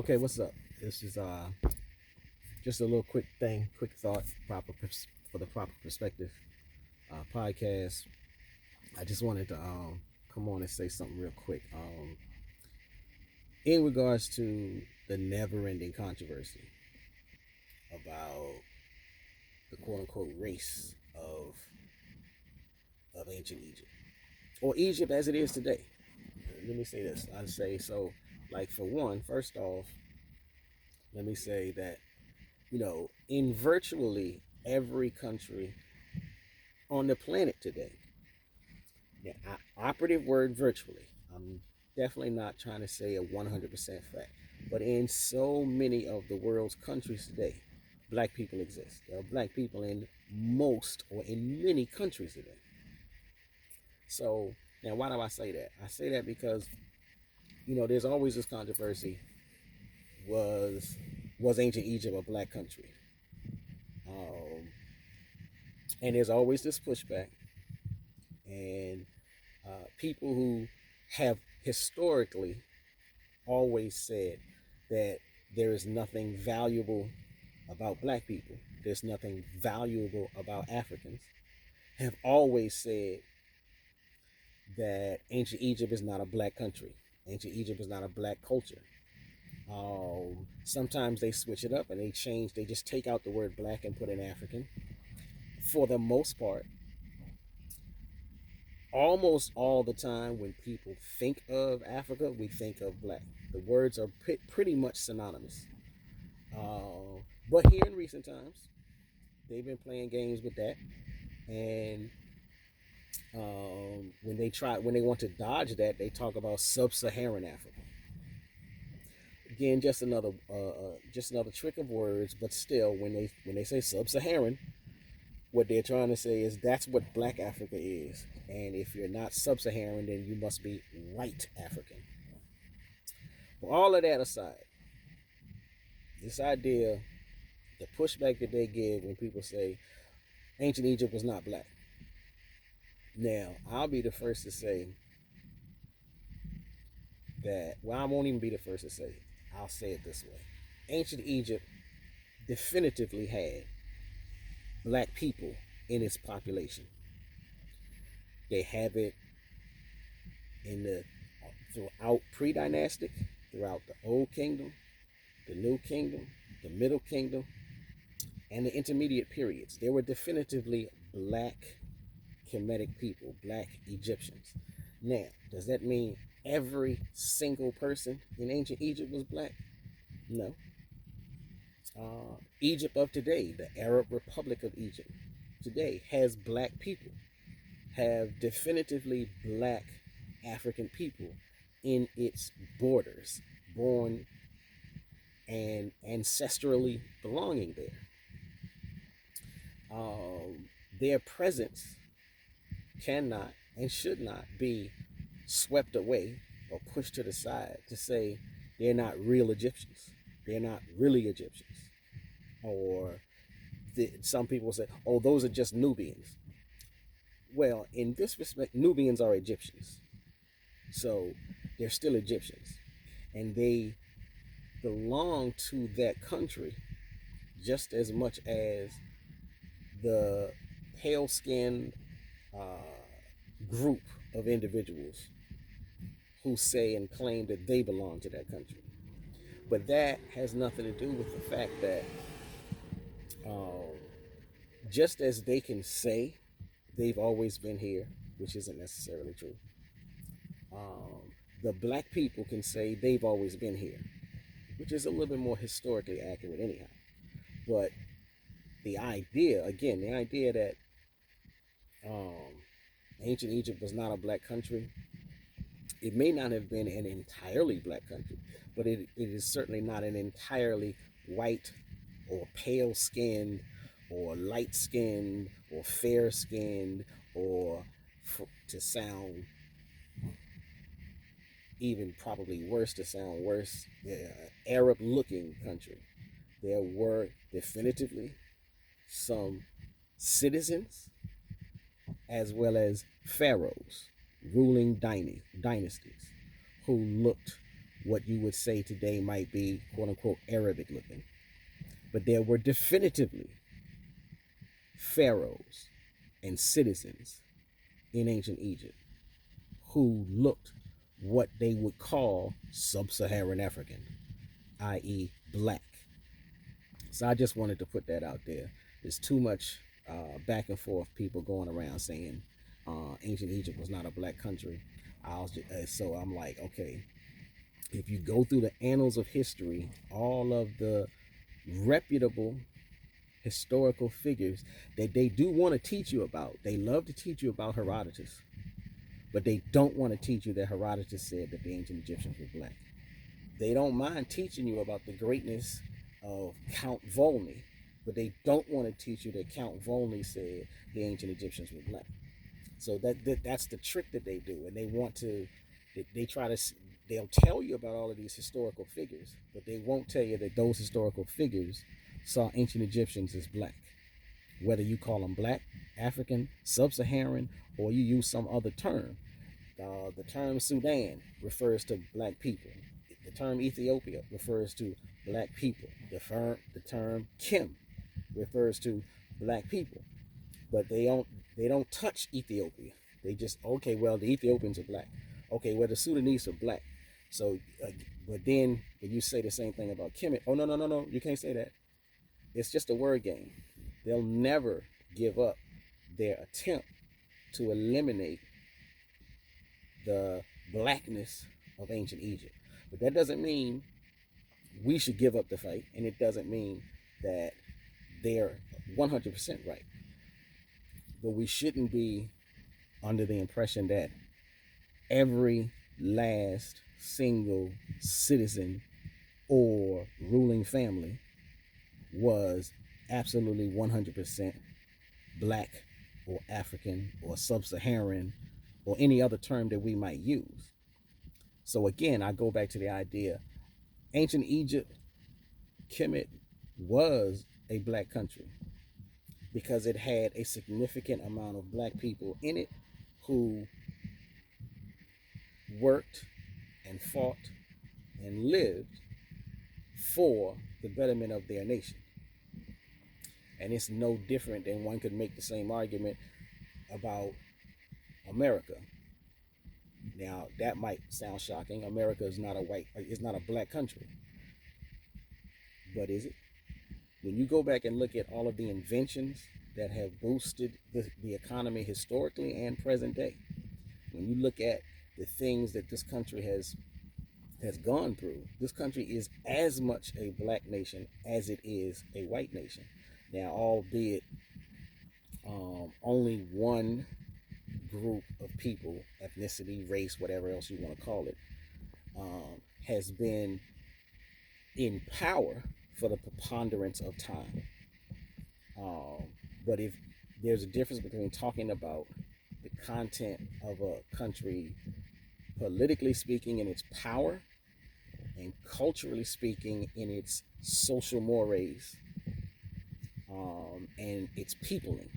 Okay, what's up? This is just a little quick thing, quick thought, for the proper perspective podcast. I just wanted to come on and say something real quick in regards to the never-ending controversy about the quote-unquote race of ancient Egypt, or Egypt as it is today. Let me say this. I'd say so. Like for one, first off, let me say that in virtually every country on the planet today. The operative word virtually. I'm definitely not trying to say a 100% fact, but in so many of the world's countries today, black people exist. There are black people in most or in many countries today. So now, why do I say that? I say that because there's always this controversy: was ancient Egypt a black country? Um, and there's always this pushback, and people who have historically always said that there is nothing valuable about black people, there's nothing valuable about Africans, have always said that ancient Egypt is not a black country. Ancient Egypt is not a black culture. Sometimes they switch it up and they just take out the word black and put in African. For the most part, almost all the time when people think of Africa, we think of black. The words are pretty much synonymous. But here in recent times, they've been playing games with that, and when they want to dodge that, they talk about sub-Saharan Africa. Again, just another trick of words. But still, when they say sub-Saharan, what they're trying to say is that's what Black Africa is, and if you're not sub-Saharan, then you must be white African. But all of that aside, this idea, the pushback that they give when people say ancient Egypt was not black. Now, I'll be the first to say that, well, I won't even be the first to say it. I'll say it this way. Ancient Egypt definitively had black people in its population. They have it in the throughout pre-dynastic, throughout the Old Kingdom, the New Kingdom, the Middle Kingdom, and the intermediate periods. There were definitively black Kemetic people, black Egyptians. Now, does that mean every single person in ancient Egypt was black? No. Egypt of today, the Arab Republic of Egypt today, has black people, have definitively black African people in its borders, born and ancestrally belonging there. Their presence cannot and should not be swept away or pushed to the side to say they're not real Egyptians. They're not really Egyptians. Or some people say, oh, those are just Nubians. Well, in this respect, Nubians are Egyptians. So they're still Egyptians. And they belong to that country just as much as the pale skinned group of individuals who say and claim that they belong to that country. But that has nothing to do with the fact that um, just as they can say they've always been here, which isn't necessarily true, the black people can say they've always been here, which is a little bit more historically accurate, anyhow. But the idea that um, ancient Egypt was not a black country, it may not have been an entirely black country, but it is certainly not an entirely white or pale skinned or light skinned or fair skinned or to sound even probably worse, Arab looking country. There were definitively some citizens as well as pharaohs ruling dynasties who looked what you would say today might be quote unquote Arabic looking. But there were definitively pharaohs and citizens in ancient Egypt who looked what they would call sub-Saharan African, i.e., black. So I just wanted to put that out there. There's too much back and forth people going around saying ancient Egypt was not a black country. So I'm like, okay, if you go through the annals of history, all of the reputable historical figures that they do want to teach you about, they love to teach you about Herodotus, but they don't want to teach you that Herodotus said that the ancient Egyptians were black. They don't mind teaching you about the greatness of Count Volney, but they don't want to teach you that Count Volney said the ancient Egyptians were black. So that's the trick that they do, and they want to. They try to. They'll tell you about all of these historical figures, but they won't tell you that those historical figures saw ancient Egyptians as black. Whether you call them black, African, sub-Saharan, or you use some other term. The term Sudan refers to black people. The term Ethiopia refers to black people. The term Kim refers to black people. But they don't touch Ethiopia. They just, okay, well, the Ethiopians are black. Okay, well, the Sudanese are black. So, but then when you say the same thing about Kemet, oh, no, you can't say that. It's just a word game. They'll never give up their attempt to eliminate the blackness of ancient Egypt. But that doesn't mean we should give up the fight, and it doesn't mean that they're 100% right. But we shouldn't be under the impression that every last single citizen or ruling family was absolutely 100% black or African or sub-Saharan or any other term that we might use. So again, I go back to the idea, ancient Egypt, Kemet was a black country because it had a significant amount of black people in it who worked and fought and lived for the betterment of their nation. And it's no different than one could make the same argument about America. Now, that might sound shocking. America is not a black country. But is it? When you go back and look at all of the inventions that have boosted the economy historically and present day, when you look at the things that this country has gone through, this country is as much a black nation as it is a white nation. Now, albeit only one group of people, ethnicity, race, whatever else you want to call it, has been in power for the preponderance of time. But if there's a difference between talking about the content of a country politically speaking in its power and culturally speaking in its social mores and its peopling.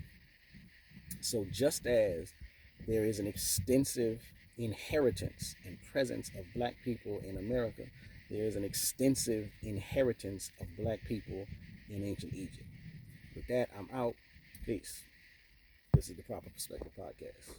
So just as there is an extensive inheritance and presence of black people in America, there is an extensive inheritance of black people in ancient Egypt. With that, I'm out. Peace. This is the Proper Perspective Podcast.